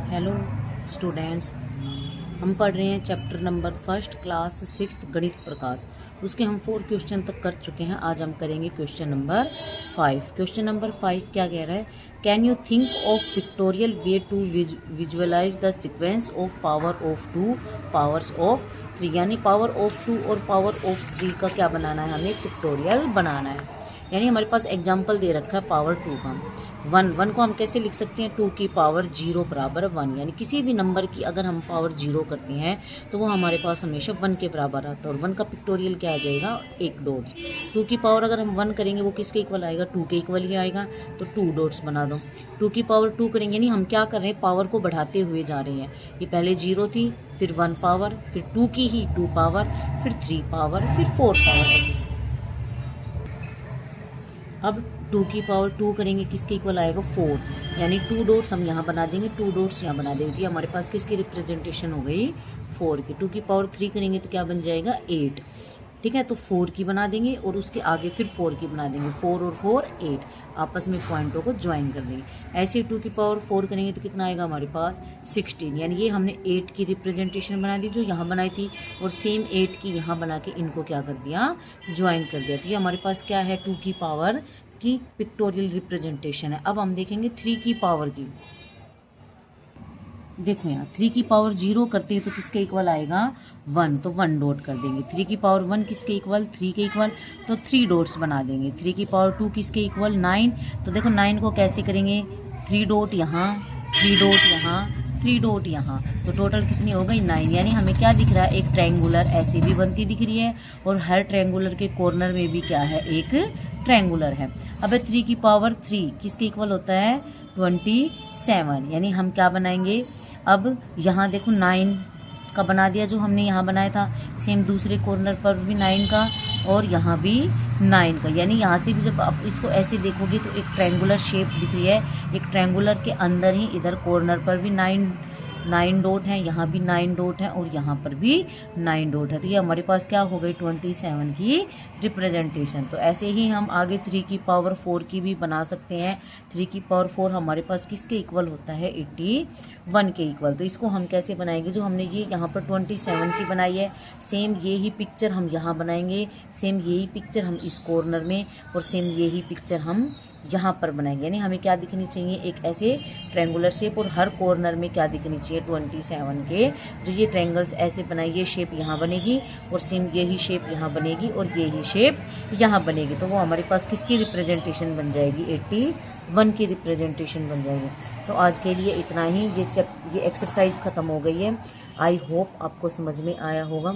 Hello students, हम पढ़ रहे हैं चैप्टर नंबर फर्स्ट क्लास 6 गणित प्रकाश। उसके हम 4 क्वेश्चन तक कर चुके हैं। आज हम करेंगे क्वेश्चन नंबर 5। क्वेश्चन नंबर 5 क्या कह रहा है? Can you think of pictorial way to visualise the sequence of power of 2 powers of 3। यानी पावर ऑफ 2 और पावर ऑफ 3 का क्या बनाना है? हमें पिक्टोरियल बनाना है। यानी हमारे पास एग्जाम्पल दे रखा है पावर 2 का। 1 को हम कैसे लिख सकते हैं? 2 की पावर 0 बराबर 1। यानी किसी भी नंबर की अगर हम पावर 0 करते हैं तो वो हमारे पास हमेशा 1 के बराबर आता है। और 1 का पिक्टोरियल क्या आ जाएगा? 1 डॉट्स। 2 की पावर अगर हम 1 करेंगे वो किसके इक्वल आएगा? 2 के इक्वल ही आएगा। तो 2 डॉट्स बना दो। 2 की पावर 2 करेंगे, यानी हम क्या कर रहे हैं? पावर को बढ़ाते हुए जा रहे हैं। ये पहले 0 थी, फिर 1 पावर, फिर 2 की ही 2 पावर, फिर 3 पावर, फिर 4 पावर। अब 2 की पावर 2 करेंगे, किसके इक्वल आएगा? 4। यानी 2 डॉट्स हम यहाँ बना देंगे, 2 डॉट्स यहाँ बना देंगे। हमारे पास किसकी रिप्रेजेंटेशन हो गई? 4 की। 2 की पावर 3 करेंगे तो क्या बन जाएगा? 8। ठीक है, तो 4 की बना देंगे और उसके आगे फिर 4 की बना देंगे। 4 और 4 8, आपस में पॉइंटों को ज्वाइन कर देंगे। ऐसे 2 की पावर 4 करेंगे तो कितना आएगा हमारे पास? 16। यानी ये हमने 8 की रिप्रेजेंटेशन बना दी जो यहाँ बनाई थी, और सेम 8 की यहाँ बना के इनको क्या कर दिया? ज्वाइन कर दिया। तो ये हमारे पास क्या है? 2 की पावर की पिक्टोरियल रिप्रेजेंटेशन है। अब हम देखेंगे 3 की पावर की। देखो यहाँ 3 की पावर 0 करते हैं तो किसके इक्वल आएगा? 1। तो 1 डॉट कर देंगे। 3 की पावर 1 किसके इक्वल? 3 के इक्वल, तो 3 डॉट्स बना देंगे। 3 की पावर 2 किसके इक्वल? 9। तो देखो 9 को कैसे करेंगे? 3 डॉट यहाँ, 3 डॉट यहाँ, 3 डॉट यहाँ, तो टोटल कितनी हो गई? 9। यानी हमें क्या दिख रहा है? एक ट्रायंगुलर ऐसे भी बनती दिख रही है, और हर ट्रायंगुलर के कॉर्नर में भी क्या है? एक ट्रायंगुलर है। अब 3 की पावर 3 किसके इक्वल होता है? 27। यानी हम क्या बनाएंगे? अब यहाँ देखो 9 का बना दिया जो हमने यहाँ बनाया था, सेम दूसरे कॉर्नर पर भी 9 का, और यहाँ भी 9 का। यानी यहाँ से भी जब आप इसको ऐसे देखोगे तो एक ट्रायंगुलर शेप दिख रही है। एक ट्रायंगुलर के अंदर ही इधर कॉर्नर पर भी 9 डॉट हैं, यहाँ भी 9 डॉट हैं, और यहाँ पर भी 9 डॉट है। तो ये हमारे पास क्या हो गई? 27 की रिप्रेजेंटेशन। तो ऐसे ही हम आगे 3 की पावर 4 की भी बना सकते हैं। 3 की पावर 4 हमारे पास किसके इक्वल होता है? 81 के इक्वल। तो इसको हम कैसे बनाएंगे? जो हमने ये यहाँ पर 27 की बनाई है, सेम यही पिक्चर हम यहाँ बनाएंगे, सेम यही पिक्चर हम इस कॉर्नर में, और सेम यही पिक्चर हम यहाँ पर बनाएंगे। यानी हमें क्या दिखनी चाहिए? एक ऐसे ट्रायंगुलर शेप, और हर कॉर्नर में क्या दिखनी चाहिए? 27 के जो ये ट्रायंगल्स ऐसे बनाए, ये शेप यहाँ बनेगी, और सेम यही शेप यहाँ बनेगी, और यही शेप यहाँ बनेगी। तो वो हमारे पास किसकी रिप्रेजेंटेशन बन जाएगी? 81 की रिप्रेजेंटेशन बन जाएगी। तो आज के लिए इतना ही। ये एक्सरसाइज ख़त्म हो गई है। आई होप आपको समझ में आया होगा।